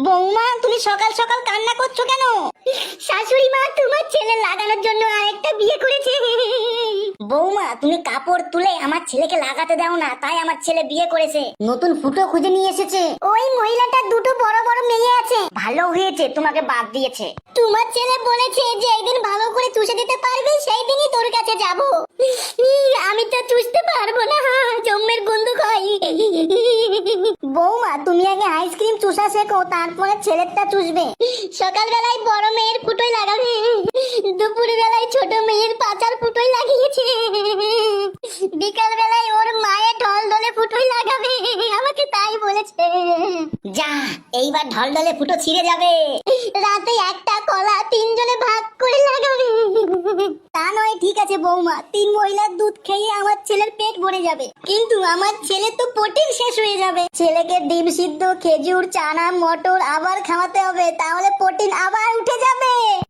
বৌমা, তুমি সকাল সকাল কান্না করছো কেন? শাশুড়ি মা, তোমার ছেলে লাগানোর জন্য আরেকটা বিয়ে করেছে। বৌমা, তুমি কাপড় তুলে আমার ছেলেকে লাগাতে দাও না, তাই আমার ছেলে বিয়ে করেছে। নতুন ফুটো খুঁজে নিয়ে এসেছে। ওই মহিলাটার দুটো বড় বড় মেয়ে আছে। ভালো হয়েছে তোমাকে বাদ দিয়েছে। তোমার ছেলে বলেছে যে একদিন ভালো করে চুষে দিতে পারবে, সেই দিনই তোর কাছে যাব। আমি তো চুষতে পারবো না, জম্মের গন্ধ খাই। বৌমা, তুমি আগে আইসক্রিম চুষা শেখো, তারপরে ছেলেরটা চুষবে। সকালবেলায় বড় মেয়ের ফুটোই লাগাবে, দুপুর বেলায় ছোট মেয়ের পাচার ফুটোই লাগিয়েছে, বিকাল বেলায় ওর মায়ের ঢল ঢলে ফুটোই লাগাবে। আমাকে তাই বলেছে। যা, এইবার ঢল ঢলে ফুটো ছিঁড়ে যাবে। রাতে একটা কলা তিনজনে ভাগ করে লাগাবে। তা নয়, ঠিক আছে বৌমা, 3 মহিলার দুধ খেয়ে আমার ছেলের পেট ভরে যাবে, কিন্তু আমার ছেলে তো প্রোটিন শেষ হয়ে যাবে। ছেলেকে ডিম সিদ্ধ, খেজুর, চানা, মটর আবার খাওয়াতে হবে, তাহলে প্রোটিন আবার উঠে যাবে।